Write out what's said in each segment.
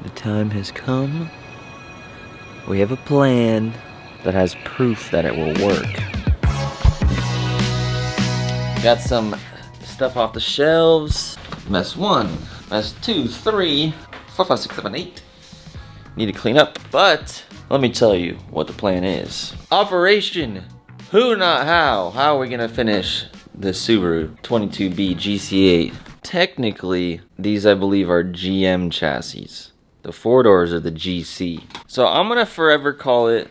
The time has come. We have a plan that has proof that it will work. Got some stuff off the shelves. Mess 1, mess 2, 3, 4, 5, 6, 7, 8. Need to clean up, but let me tell you what the plan is. Operation Who Not How. How are we gonna finish this Subaru 22B GC8? Technically, these I believe are GM chassis. The 4 doors are the GC. So I'm gonna forever call it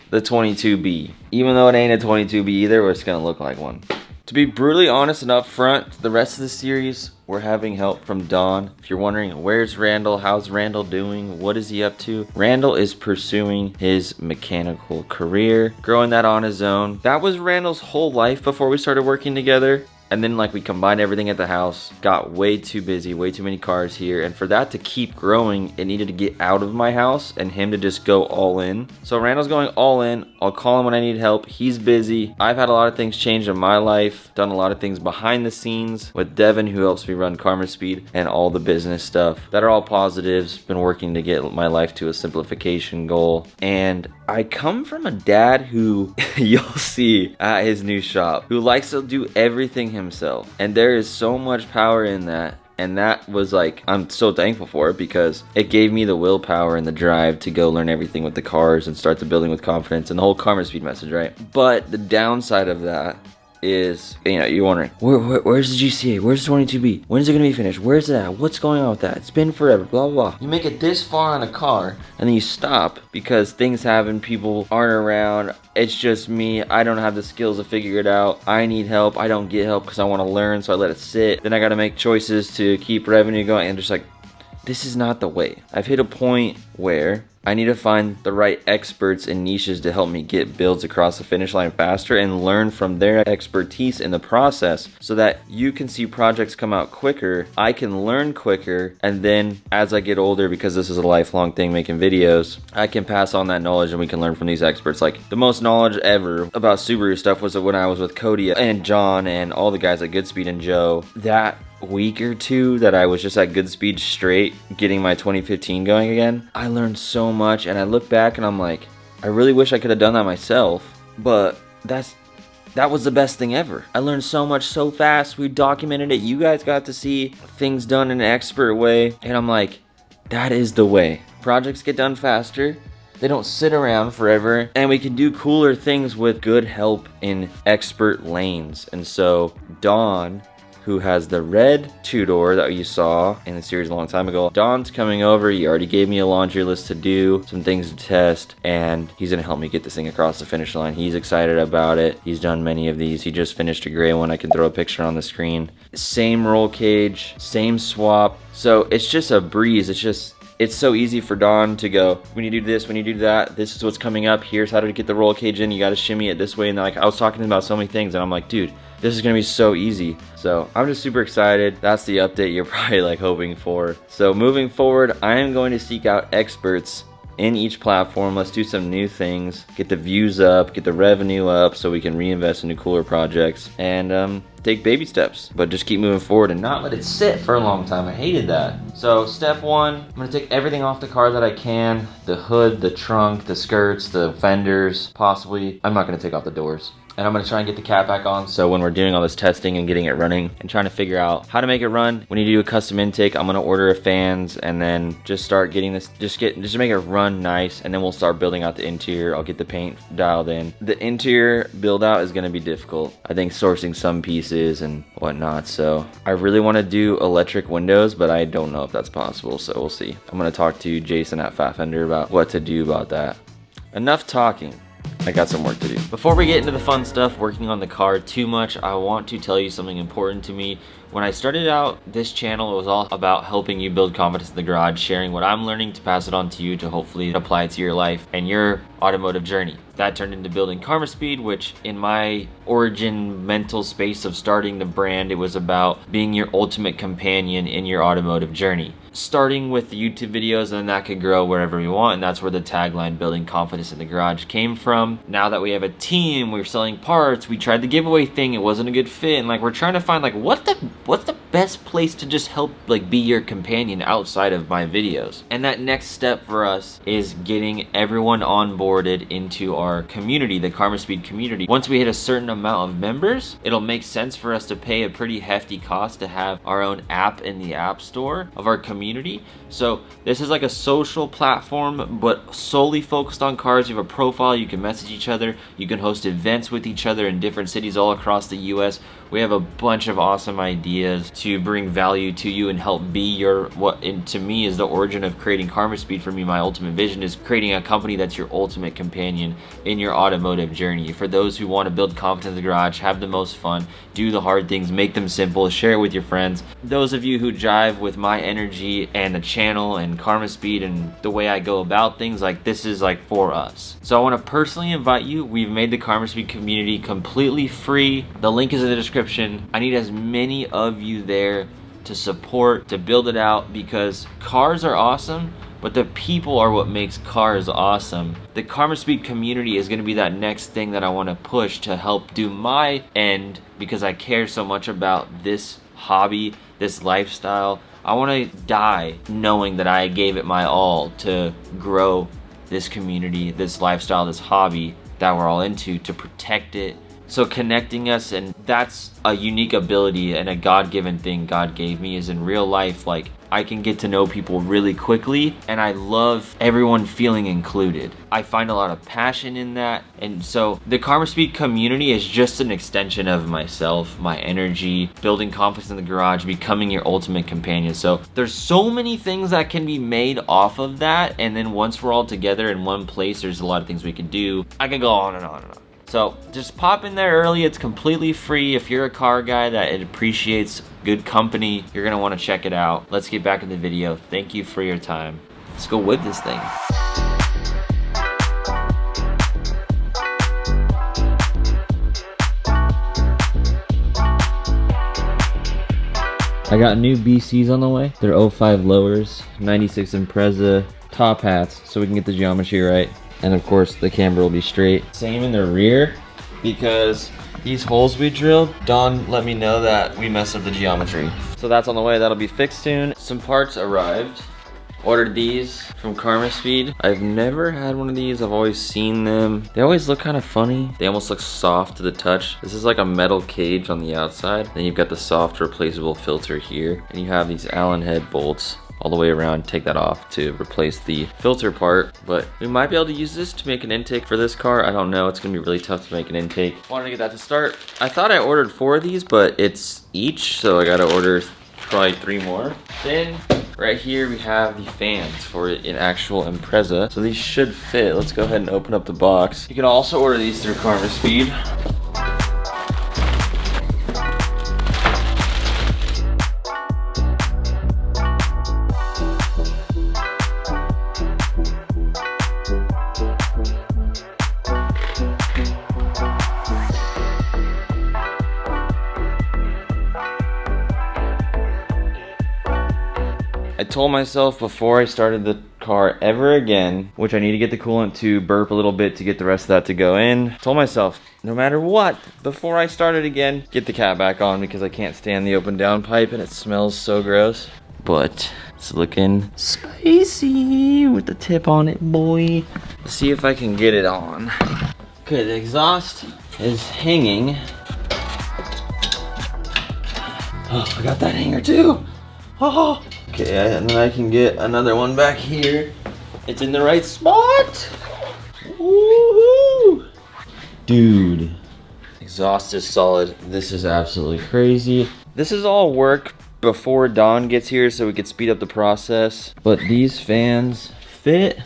the 22B. Even though it ain't a 22B either, it's gonna look like one. To be brutally honest and upfront, the rest of the series, we're having help from Don. If you're wondering, where's Randall? How's Randall doing? What is he up to? Randall is pursuing his mechanical career, growing that on his own. That was Randall's whole life before we started working together. And then like we combined everything at the house, got way too busy, way too many cars here. And for that to keep growing, it needed to get out of my house and him to just go all in. So Randall's going all in. I'll call him when I need help. He's busy. I've had a lot of things change in my life, done a lot of things behind the scenes with Devin, who helps me run Carmaspeed and all the business stuff that are all positives. Been working to get my life to a simplification goal. And I come from a dad who you'll see at his new shop, who likes to do everything himself. And there is so much power in that. And that was like, I'm so thankful for it because it gave me the willpower and the drive to go learn everything with the cars and start the building with confidence and the whole Carmaspeed message, right? But the downside of that is, you know, you're wondering, where's the GC8? Where's the 22B? When is it going to be finished? Where's it at? What's going on with that? It's been forever, blah, blah, blah. You make it this far on a car, and then you stop because things happen, people aren't around. It's just me. I don't have the skills to figure it out. I need help. I don't get help because I want to learn, so I let it sit. Then I got to make choices to keep revenue going, and just like, this is not the way. I've hit a point where I need to find the right experts and niches to help me get builds across the finish line faster and learn from their expertise in the process so that you can see projects come out quicker, I can learn quicker, and then as I get older, because this is a lifelong thing making videos, I can pass on that knowledge and we can learn from these experts. Like the most knowledge ever about Subaru stuff was when I was with Cody and John and all the guys at Goodspeed and Joe. That week or two that I was just at Goodspeed straight getting my 2015 going again, I learned so much, and I look back and I'm like, I really wish I could have done that myself, but that was the best thing ever. I learned so much so fast. We documented it. You guys got to see things done in an expert way, and I'm like, that is the way. Projects get done faster. They don't sit around forever, and we can do cooler things with good help in expert lanes. And so Dawn, who has the red 2-door that you saw in the series a long time ago, Don's coming over. He already gave me a laundry list to do, some things to test, and he's gonna help me get this thing across the finish line. He's excited about it. He's done many of these. He just finished a gray one. I can throw a picture on the screen. Same roll cage, same swap. So it's just a breeze. It's so easy for Don to go, when you do this, when you do that, this is what's coming up. Here's how to get the roll cage in. You got to shimmy it this way. And like, I was talking about so many things, and I'm like, dude, this is going to be so easy. So I'm just super excited. That's the update you're probably like hoping for. So moving forward, I am going to seek out experts in each platform. Let's do some new things, get the views up, get the revenue up so we can reinvest into cooler projects and take baby steps, but just keep moving forward and not let it sit for a long time. I hated that. So step 1, I'm gonna take everything off the car that I can, the hood, the trunk, the skirts, the fenders, possibly. I'm not gonna take off the doors. And I'm gonna try and get the Catback on, so when we're doing all this testing and getting it running and trying to figure out how to make it run, when you do a custom intake, I'm gonna order fans and then just start getting this, just make it run nice, and then we'll start building out the interior. I'll get the paint dialed in. The interior build out is gonna be difficult. I think sourcing some pieces and whatnot, so I really wanna do electric windows, but I don't know if that's possible, so we'll see. I'm gonna talk to Jason at Fat Fender about what to do about that. Enough talking. I got some work to do. Before we get into the fun stuff, working on the car too much, I want to tell you something important to me. When I started out this channel, it was all about helping you build confidence in the garage, sharing what I'm learning to pass it on to you to hopefully apply it to your life and your automotive journey. That turned into building Carmaspeed, which in my origin mental space of starting the brand, it was about being your ultimate companion in your automotive journey. Starting with YouTube videos, and then that could grow wherever we want, and that's where the tagline building confidence in the garage came from. Now that we have a team, we're selling parts, we tried the giveaway thing, it wasn't a good fit, and like we're trying to find like what's the best place to just help like be your companion outside of my videos. And that next step for us is getting everyone onboarded into our community, the Carmaspeed community. Once we hit a certain amount of members, it'll make sense for us to pay a pretty hefty cost to have our own app in the app store of our community. So this is like a social platform, but solely focused on cars. You have a profile, you can message each other, you can host events with each other in different cities all across the US. We have a bunch of awesome ideas to bring value to you and help be your, what to me is the origin of creating Carmaspeed. For me, my ultimate vision is creating a company that's your ultimate companion in your automotive journey. For those who want to build confidence in the garage, have the most fun, do the hard things, make them simple, share it with your friends. Those of you who jive with my energy and the channel and Carmaspeed and the way I go about things, like this is like for us. So I want to personally invite you. We've made the Carmaspeed community completely free. The link is in the description. I need as many of you there to support, to build it out, because cars are awesome, but the people are what makes cars awesome. The Carmaspeed community is gonna be that next thing that I wanna push to help do my end, because I care so much about this hobby, this lifestyle. I wanna die knowing that I gave it my all to grow this community, this lifestyle, this hobby that we're all into, to protect it. So connecting us, and that's a unique ability and a God-given thing God gave me, is in real life, like I can get to know people really quickly, and I love everyone feeling included. I find a lot of passion in that, and so the Carmaspeed community is just an extension of myself, my energy, building confidence in the garage, becoming your ultimate companion. So there's so many things that can be made off of that, and then once we're all together in one place, there's a lot of things we can do. I can go on and on and on. So just pop in there early. It's completely free. If you're a car guy that appreciates good company, you're gonna wanna check it out. Let's get back in the video. Thank you for your time. Let's go whip this thing. I got new BCs on the way. They're 05 lowers, 96 Impreza top hats, so we can get the geometry right. And of course, the camber will be straight. Same in the rear, because these holes we drilled, Don let me know that we messed up the geometry. So that's on the way, that'll be fixed soon. Some parts arrived. Ordered these from Carmaspeed. I've never had one of these, I've always seen them. They always look kind of funny. They almost look soft to the touch. This is like a metal cage on the outside. Then you've got the soft replaceable filter here. And you have these Allen head bolts all the way around. Take that off to replace the filter part, but we might be able to use this to make an intake for this car. I don't know, it's gonna be really tough to make an intake. Wanted to get that to start. I thought I ordered 4 of these, but it's each, so I gotta order probably 3 more. Then right here we have the fans for an actual Impreza, so these should fit. Let's go ahead and open up the box. You can also order these through Carmaspeed. I told myself before I started the car ever again, which I need to get the coolant to burp a little bit to get the rest of that to go in. Told myself, no matter what, before I started again, get the Catback on, because I can't stand the open down pipe and it smells so gross. But it's looking spicy with the tip on it, boy. Let's see if I can get it on. Okay, the exhaust is hanging. Oh, I got that hanger too. Oh. Okay, and then I can get another one back here. It's in the right spot. Woohoo! Dude, exhaust is solid. This is absolutely crazy. This is all work before Don gets here so we could speed up the process. But these fans fit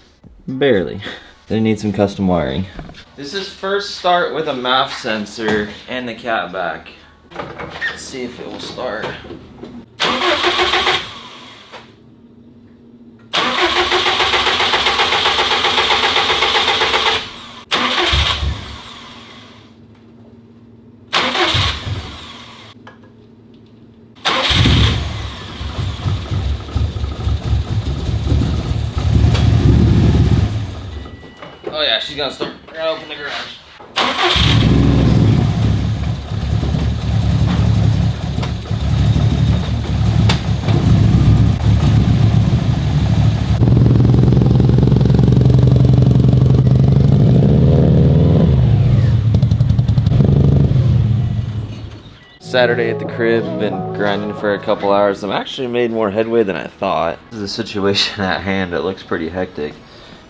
barely. They need some custom wiring. This is first start with a MAF sensor and the Catback. Let's see if it will start. Oh yeah, she's gonna start. We're gonna open the garage. Saturday at the crib, been grinding for a couple hours. I'm actually made more headway than I thought. This is the situation at hand. It looks pretty hectic.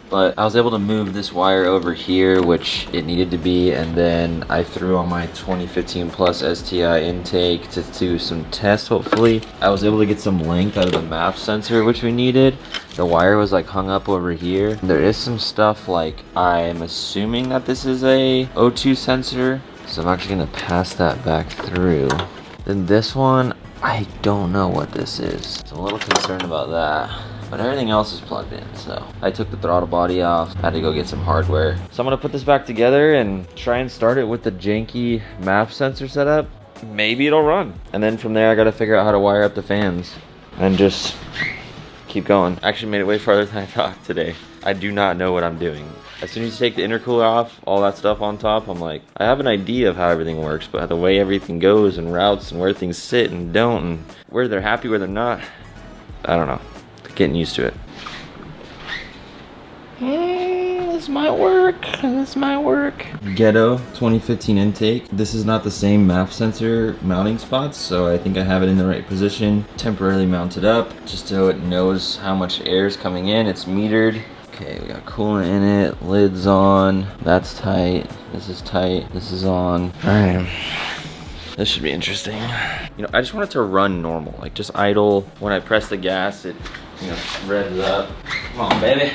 But I was able to move this wire over here, which it needed to be, and then I threw on my 2015 Plus STI intake to do some tests, hopefully. I was able to get some length out of the MAP sensor, which we needed. The wire was like hung up over here. There is some stuff like, I'm assuming that this is a O2 sensor, so I'm actually gonna pass that back through. Then this one, I don't know what this is. So I'm a little concerned about that. But everything else is plugged in, so I took the throttle body off, had to go get some hardware. So I'm gonna put this back together and try and start it with the janky MAP sensor setup. Maybe it'll run. And then from there, I gotta figure out how to wire up the fans and just keep going. I actually made it way farther than I thought today. I do not know what I'm doing. As soon as you take the intercooler off, all that stuff on top, I'm like, I have an idea of how everything works, but the way everything goes and routes and where things sit and don't and where they're happy, where they're not, I don't know. Getting used to it. This might work. This might work. Ghetto 2015 intake. This is not the same MAP sensor mounting spots, so I think I have it in the right position. Temporarily mounted up just so it knows how much air is coming in. It's metered. Okay, we got coolant in it. Lid's on. That's tight. This is tight. This is on. All right. This should be interesting. You know, I just want it to run normal, like just idle. When I press the gas, it, you know, revs up. Come on, baby.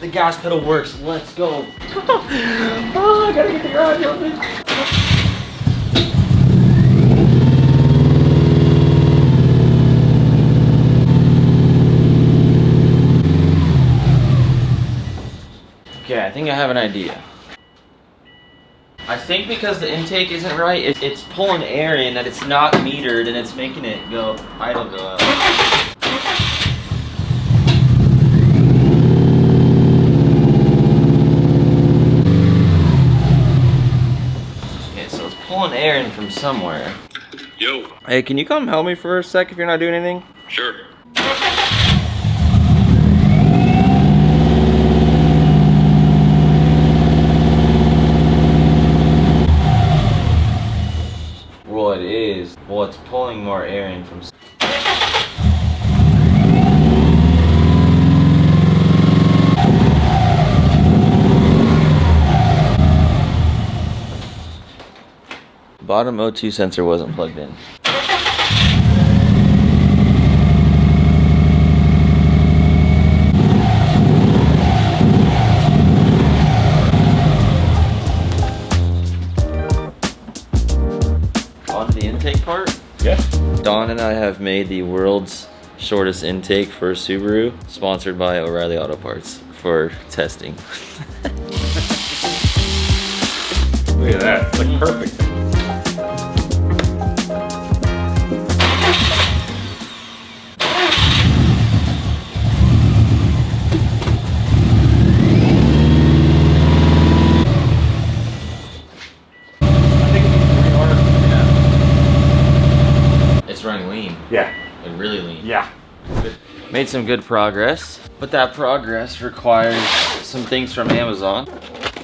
The gas pedal works. Let's go. Oh, I gotta get the garage open. Okay, I think I have an idea. I think because the intake isn't right, it's pulling air in that it's not metered and it's making it go, idle go up. Okay, so it's pulling air in from somewhere. Yo. Hey, can you come help me for a sec if you're not doing anything? Sure. Well, it's pulling more air in from. Bottom O2 sensor wasn't plugged in. On the intake part? Yeah. Don and I have made the world's shortest intake for Subaru, sponsored by O'Reilly Auto Parts for testing. Look at that, it's like perfect. It's running lean. Yeah. Like really lean. Yeah. Made some good progress, but that progress requires some things from Amazon.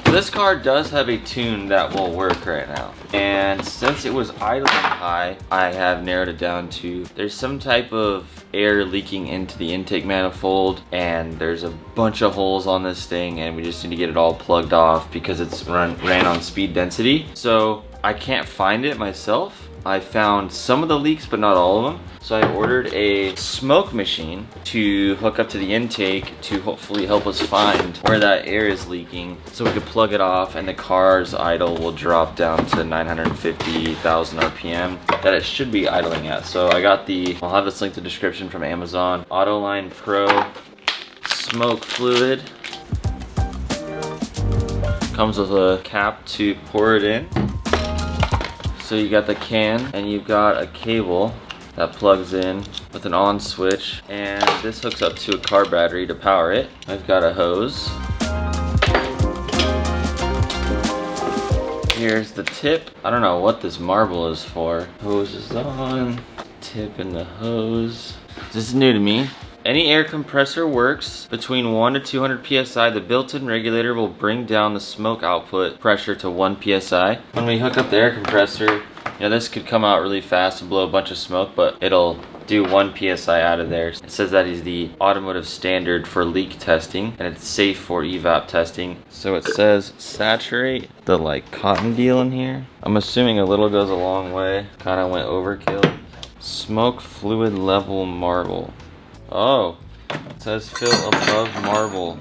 This car does have a tune that will work right now. And since it was idling high, I have narrowed it down to, there's some type of air leaking into the intake manifold, and there's a bunch of holes on this thing, and we just need to get it all plugged off because it's ran on speed density. So I can't find it myself. I found some of the leaks, but not all of them. So I ordered a smoke machine to hook up to the intake to hopefully help us find where that air is leaking so we could plug it off and the car's idle will drop down to 950,000 RPM that it should be idling at. So I got I'll have this linked in the description, from Amazon, Autoline Pro smoke fluid. Comes with a cap to pour it in. So you got the can and you've got a cable that plugs in with an on switch, and this hooks up to a car battery to power it. I've got a hose. Here's the tip. I don't know what this marble is for. Hose is on, tip in the hose. This is new to me. Any air compressor works between 1 to 200 psi. The built-in regulator will bring down the smoke output pressure to 1 psi. When we hook up the air compressor, this could come out really fast and blow a bunch of smoke, but it'll do 1 psi out of there. It says that is the automotive standard for leak testing, and it's safe for evap testing. So it says saturate the cotton deal in here. I'm assuming a little goes a long way. Kind of went overkill. Smoke fluid level marble. Oh, it says fill above marble.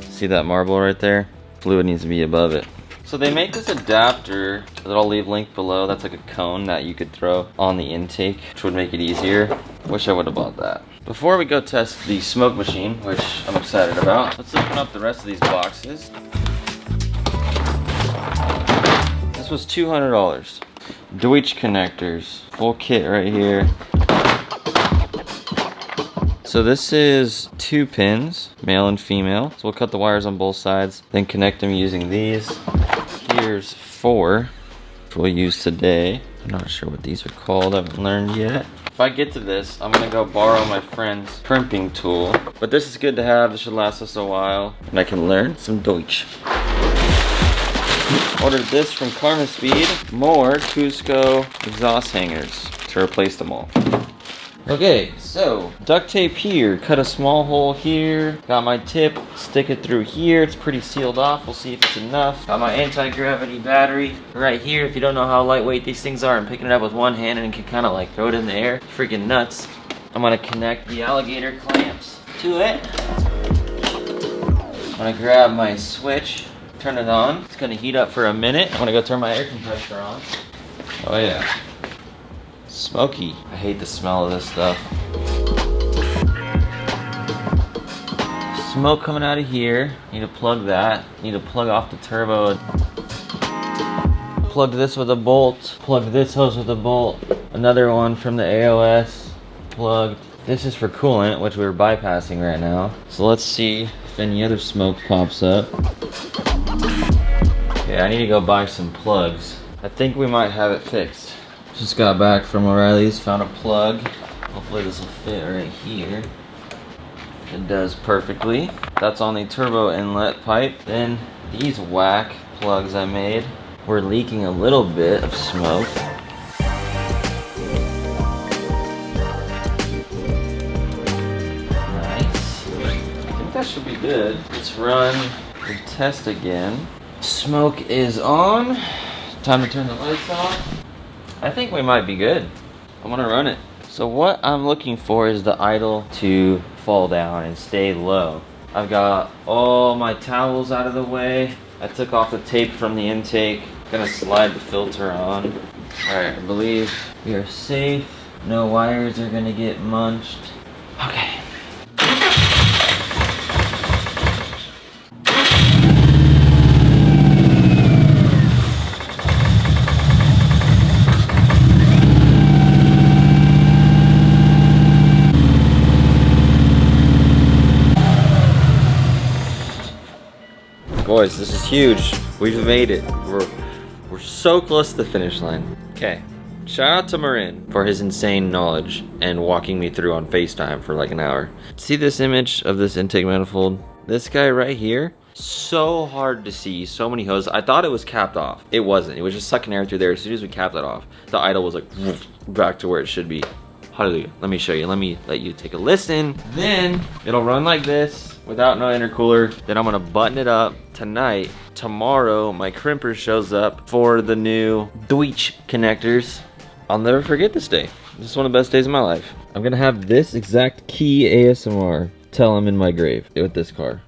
See that marble right there? Fluid needs to be above it. So they make this adapter that I'll leave linked below. That's like a cone that you could throw on the intake, which would make it easier. Wish I would have bought that. Before we go test the smoke machine, which I'm excited about, let's open up the rest of these boxes. This was $200. Deutsch connectors, full kit right here. So this is 2 pins, male and female. So we'll cut the wires on both sides, then connect them using these. Here's 4, which we'll use today. I'm not sure what these are called, I haven't learned yet. If I get to this, I'm gonna go borrow my friend's crimping tool. But this is good to have, this should last us a while. And I can learn some Deutsch. Ordered this from Carmaspeed. More Cusco exhaust hangers to replace them all. Okay, so duct tape here, cut a small hole here, got my tip, stick it through here. It's pretty sealed off, we'll see if it's enough. Got my anti-gravity battery right here. If you don't know how lightweight these things are, I'm picking it up with one hand and can kind of throw it in the air. Freaking nuts. I'm gonna connect the alligator clamps to it. I'm gonna grab my switch, turn it on. It's gonna heat up for a minute. I'm gonna go turn my air compressor on. Oh yeah. Smoky. I hate the smell of this stuff. Smoke coming out of here. Need to plug that. Need to plug off the turbo. Plug this with a bolt. Plug this hose with a bolt. Another one from the AOS. Plugged. This is for coolant, which we're bypassing right now. So let's see if any other smoke pops up. Okay, I need to go buy some plugs. I think we might have it fixed. Just got back from O'Reilly's, found a plug. Hopefully this will fit right here. It does perfectly. That's on the turbo inlet pipe. Then these whack plugs I made were leaking a little bit of smoke. Nice. I think that should be good. Let's run the test again. Smoke is on. Time to turn the lights off. I think we might be good. I'm gonna run it. So what I'm looking for is the idle to fall down and stay low. I've got all my towels out of the way. I took off the tape from the intake. Gonna slide the filter on. All right, I believe we are safe. No wires are gonna get munched. Okay. Boys, this is huge. We've made it. We're so close to the finish line. Okay. Shout out to Marin for his insane knowledge and walking me through on FaceTime for an hour. See this image of this intake manifold? This guy right here, so hard to see, so many hoses. I thought it was capped off. It wasn't. It was just sucking air through there. As soon as we capped it off, the idle was back to where it should be. Hallelujah. Let me show you. Let me let you take a listen. Then it'll run like this without no intercooler. Then I'm gonna button it up tonight. Tomorrow, my crimper shows up for the new Deutsch connectors. I'll never forget this day. This is one of the best days of my life. I'm gonna have this exact key ASMR till I'm in my grave with this car.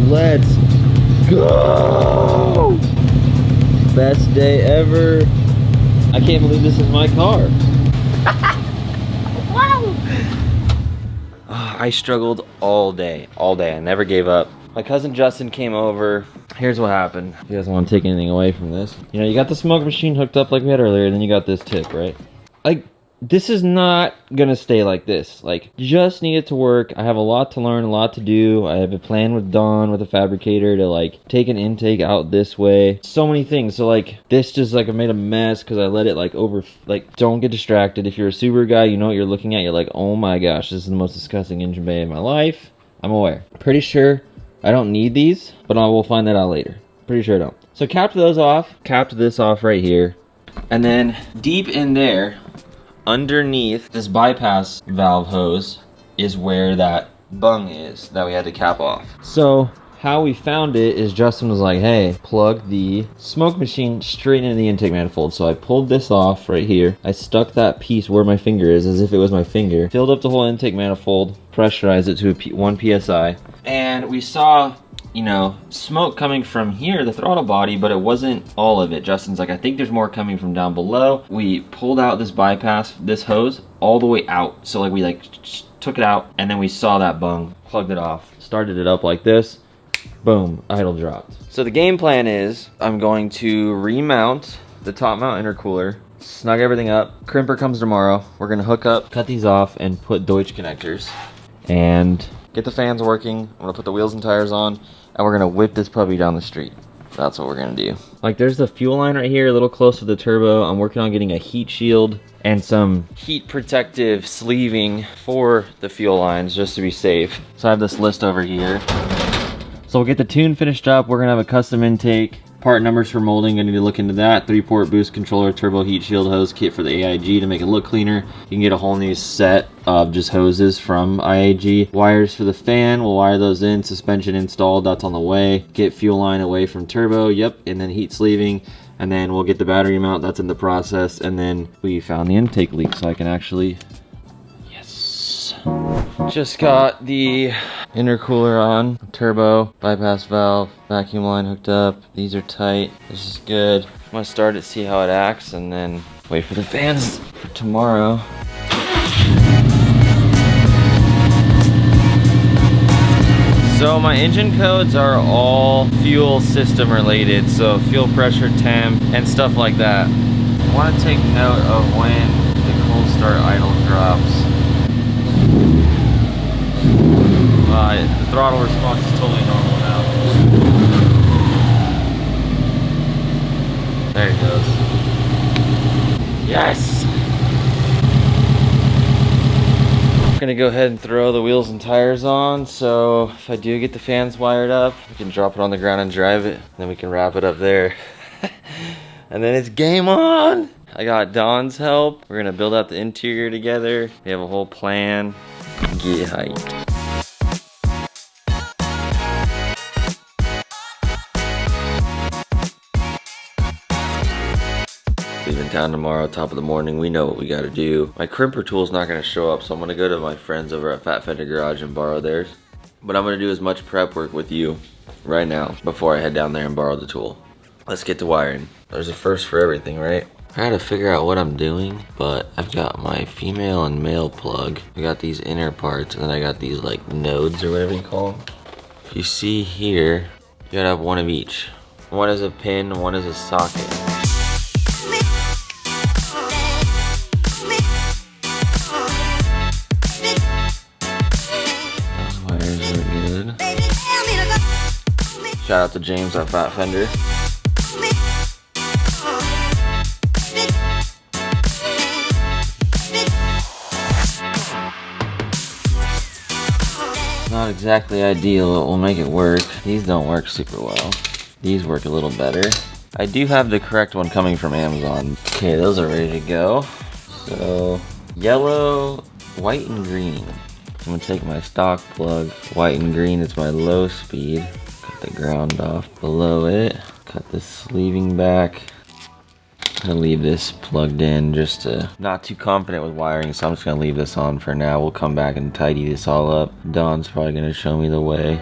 Let's go! Best day ever. I can't believe this is my car. Wow! I struggled all day. I never gave up. My cousin Justin came over. here's what happened. If you guys don't want to take anything away from this. You know, you got the smoke machine hooked up like we had earlier, and then you got this tip, right? Like, this is not gonna stay like this. Like, just need it to work. I have a lot to learn, a lot to do. I have a plan with Dawn, with the fabricator, to like take an intake out this way. So many things. So like, this just like I made a mess because I let it like don't get distracted. If you're a Subaru guy, you know what you're looking at. You're like, oh my gosh, this is the most disgusting engine bay in my life. I'm aware. Pretty sure I don't need these, but I will find that out later. Pretty sure I don't. So capped those off, capped this off right here. And then deep in there, underneath this bypass valve hose is where that bung is that we had to cap off. So how we found it is Justin was like, hey, plug the smoke machine straight into the intake manifold. So I pulled this off right here. I stuck that piece where my finger is as if it was my finger, filled up the whole intake manifold, pressurized it to 1 PSI. And we saw, you know, smoke coming from here, the throttle body, but it wasn't all of it. Justin's like, I think there's more coming from down below. We pulled out this bypass, this hose, all the way out. So like we like took it out and then we saw that bung, plugged it off, started it up like this, boom, idle dropped. So the game plan is I'm going to remount the top mount intercooler, snug everything up. Crimper comes tomorrow. We're gonna hook up, cut these off and put Deutsch connectors and get the fans working. I'm gonna put the wheels and tires on, and we're gonna whip this puppy down the street. That's what we're gonna do. Like, there's the fuel line right here, a little close to the turbo. I'm working on getting a heat shield and some heat protective sleeving for the fuel lines just to be safe. So I have this list over here. So we'll get the tune finished up. We're gonna have a custom intake. Part numbers for molding, I need to look into that. 3-port boost controller, turbo heat shield hose kit for the AIG to make it look cleaner. You can get a whole new set of just hoses from IAG. Wires for the fan, we'll wire those in. Suspension installed, that's on the way. Get fuel line away from turbo, yep, and then heat sleeving. And then we'll get the battery mount, that's in the process. And then we found the intake leak, so I can actually, yes. Just got the intercooler on, turbo, bypass valve, vacuum line hooked up. These are tight, this is good. I'm gonna start it, see how it acts, and then wait for the fans for tomorrow. So my engine codes are all fuel system related, so fuel pressure, temp, and stuff like that. I want to take note of when the cold start idle drops. The throttle response is totally normal now. There it goes. Yes! I'm gonna go ahead and throw the wheels and tires on, so if I do get the fans wired up, we can drop it on the ground and drive it, and then we can wrap it up there. And then it's game on! I got Dawn's help. We're gonna build out the interior together. We have a whole plan. Get hyped. Leaving town tomorrow, top of the morning. We know what we gotta do. My crimper tool's not gonna show up, so I'm gonna go to my friends over at Fat Fender Garage and borrow theirs. But I'm gonna do as much prep work with you right now before I head down there and borrow the tool. Let's get to wiring. There's a first for everything, right? I gotta figure out what I'm doing, but I've got my female and male plug. I got these inner parts, and then I got these like nodes or whatever you call them. If you see here, you gotta have one of each. One is a pin, one is a socket. Shout out to James at Fat Fender. Not exactly ideal, it will make it work. These don't work super well. These work a little better. I do have the correct one coming from Amazon. Okay, those are ready to go. So, yellow, white, and green. I'm gonna take my stock plug. White and green is my low speed. Cut the ground off below it. Cut the sleeving back. I'm gonna leave this plugged in just to, not too confident with wiring, so I'm just gonna leave this on for now. We'll come back and tidy this all up. Dawn's probably gonna show me the way.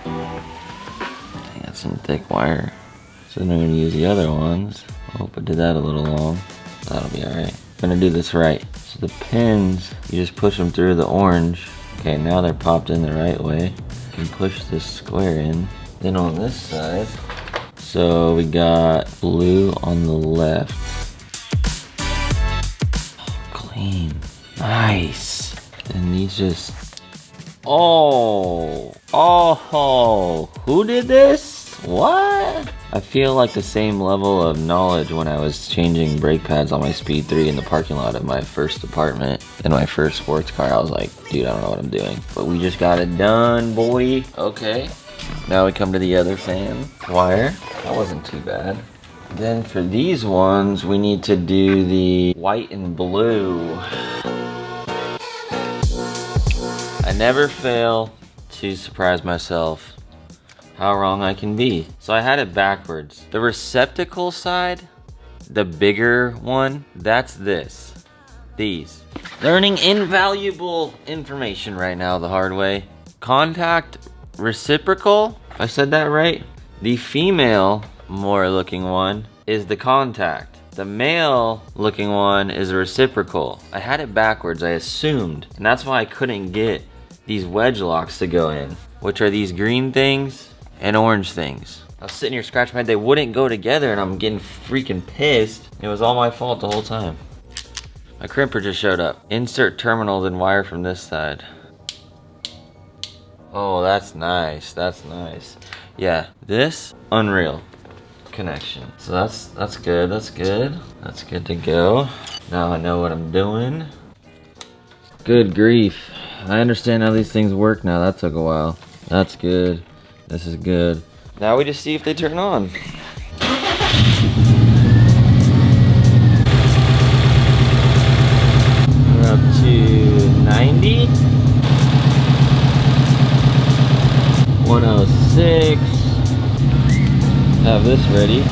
I got some thick wire. So then I'm gonna use the other ones. I hope I did that a little long. That'll be alright. I'm gonna do this right. So the pins, you just push them through the orange. Okay, now they're popped in the right way. You can push this square in. Then on this side, so we got blue on the left. Clean. Nice. And these just... Oh, who did this? What? I feel like the same level of knowledge when I was changing brake pads on my Speed 3 in the parking lot of my first apartment in my first sports car. I was like, dude, I don't know what I'm doing. But we just got it done, boy. Okay, now we come to the other fan wire. That wasn't too bad. Then for these ones, we need to do the white and blue. I never fail to surprise myself how wrong I can be. So I had it backwards. The receptacle side, the bigger one, that's this. These. Learning invaluable information right now the hard way. Contact reciprocal, if I said that right. The female more looking one is the contact. The male looking one is a reciprocal. I had it backwards, I assumed. And that's why I couldn't get these wedge locks to go in, which are these green things and orange things. I was sitting here scratching my head, they wouldn't go together and I'm getting freaking pissed. It was all my fault the whole time. My crimper just showed up. Insert terminals and wire from this side. Oh, that's nice, that's nice. Yeah, this, unreal connection. So that's good, that's good. That's good to go. Now I know what I'm doing. Good grief. I understand how these things work now. That took a while. That's good. This is good. Now we just see if they turn on. We're up to 90. 106. Have this ready.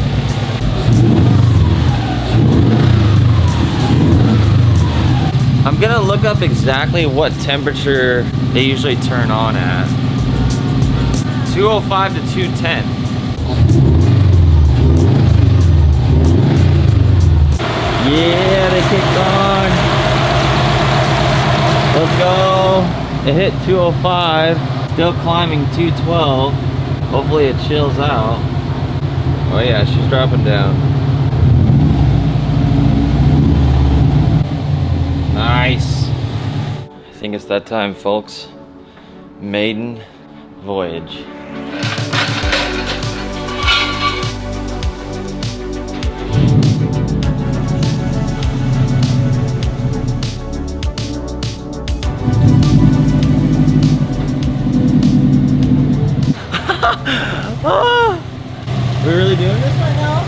I'm gonna look up exactly what temperature they usually turn on at. 205 to 210. Yeah, they kicked on. Let's go. It hit 205. Still climbing 212. Hopefully it chills out. Oh yeah, she's dropping down. Nice. I think it's that time, folks. Maiden voyage. We're really doing this right now?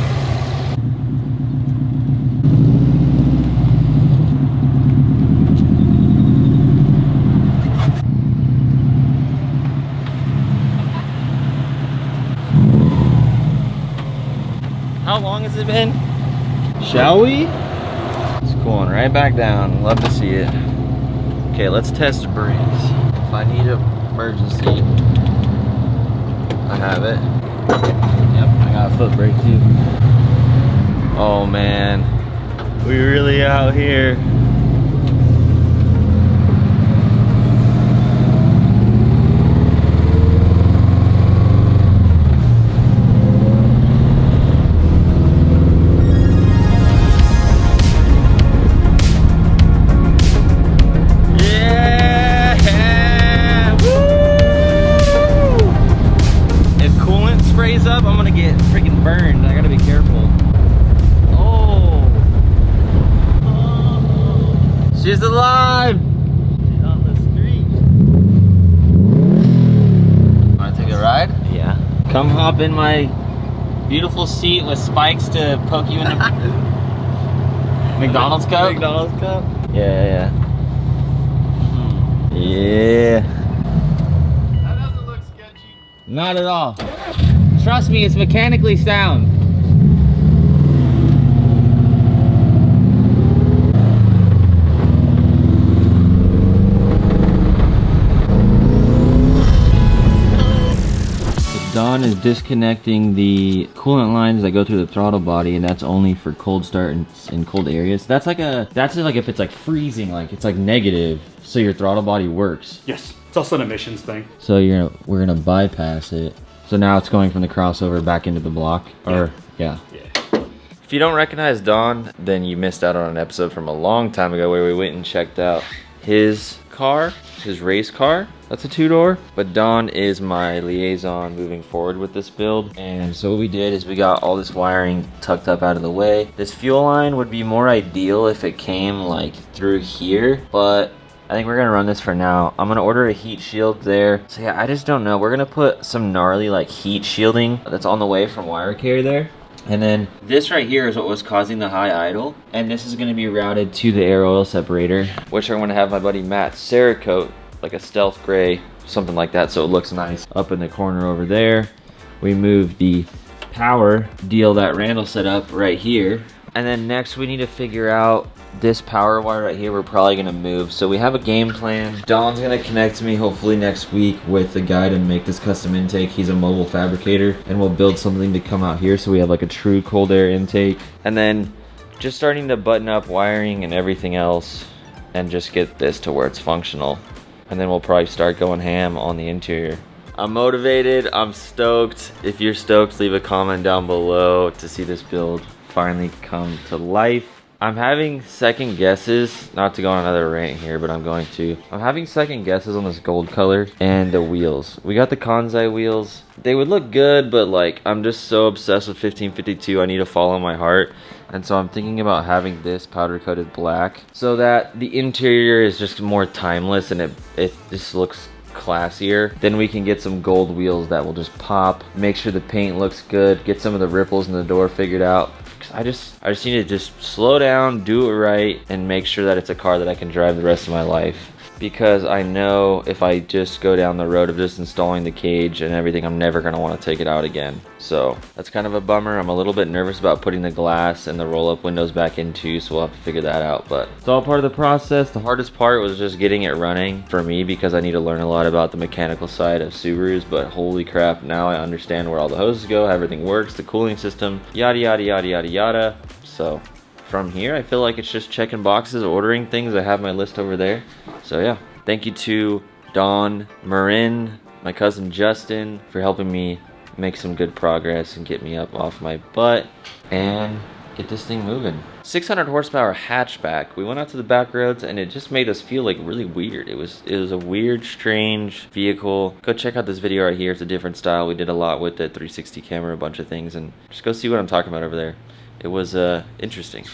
How long has it been? Shall we? It's going right back down. Love to see it. Okay, let's test the brakes. If I need an emergency, I have it. Yep, I got a foot brake too. Oh man, we really out here. Up, I'm gonna get freaking burned. I gotta be careful. Oh, she's alive. She's on the street. Wanna take a ride? Yeah. Come hop in my beautiful seat with spikes to poke you in the McDonald's cup. McDonald's cup. Yeah, yeah. Yeah. That doesn't look sketchy. Not at all. Trust me, it's mechanically sound. Don is disconnecting the coolant lines that go through the throttle body, and that's only for cold start in cold areas. That's like if it's like freezing, like it's like negative, so your throttle body works. Yes, it's also an emissions thing. So we're gonna bypass it So now it's going from the crossover back into the block, or yeah. If you don't recognize Don, then you missed out on an episode from a long time ago where we went and checked out his car, his race car. That's a 2-door, but Don is my liaison moving forward with this build. And so what we did is we got all this wiring tucked up out of the way. This fuel line would be more ideal if it came like through here, but I think we're gonna run this for now. I'm gonna order a heat shield there. So yeah, I just don't know. We're gonna put some gnarly like heat shielding that's on the way from wire carrier there. And then this right here is what was causing the high idle. And this is gonna be routed to the air oil separator, which I'm gonna have my buddy Matt Cerakote, like a stealth gray, something like that, so it looks nice. Up in the corner over there, we move the power deal that Randall set up right here. And then next we need to figure out this power wire right here. We're probably gonna move. So we have a game plan. Don's gonna connect me hopefully next week with the guy to make this custom intake. He's a mobile fabricator, and we'll build something to come out here so we have like a true cold air intake. And then just starting to button up wiring and everything else and just get this to where it's functional. And then we'll probably start going ham on the interior. I'm motivated, I'm stoked. If you're stoked, leave a comment down below to see this build finally come to life. I'm having second guesses, not to go on another rant here, but I'm going to. I'm having second guesses on this gold color and the wheels. We got the Kansai wheels. They would look good, but like, I'm just so obsessed with 1552, I need to follow my heart. And so I'm thinking about having this powder coated black so that the interior is just more timeless and it just looks classier. Then we can get some gold wheels that will just pop, make sure the paint looks good, get some of the ripples in the door figured out. I just need to just slow down, do it right, and make sure that it's a car that I can drive the rest of my life. Because I know if I just go down the road of just installing the cage and everything, I'm never going to want to take it out again. So that's kind of a bummer. I'm a little bit nervous about putting the glass and the roll-up windows back in too, so we'll have to figure that out. But it's all part of the process. The hardest part was just getting it running for me because I need to learn a lot about the mechanical side of Subarus. But holy crap, now I understand where all the hoses go, how everything works, the cooling system, yada yada yada yada yada. So from here, I feel like it's just checking boxes, ordering things. I have my list over there. So yeah, thank you to Don, Marin, my cousin Justin for helping me make some good progress and get me up off my butt and get this thing moving. 600 horsepower hatchback. We went out to the back roads and it just made us feel like really weird. It was a weird, strange vehicle. Go check out this video right here. It's a different style. We did a lot with it, 360 camera, a bunch of things, and just go see what I'm talking about over there. It was interesting.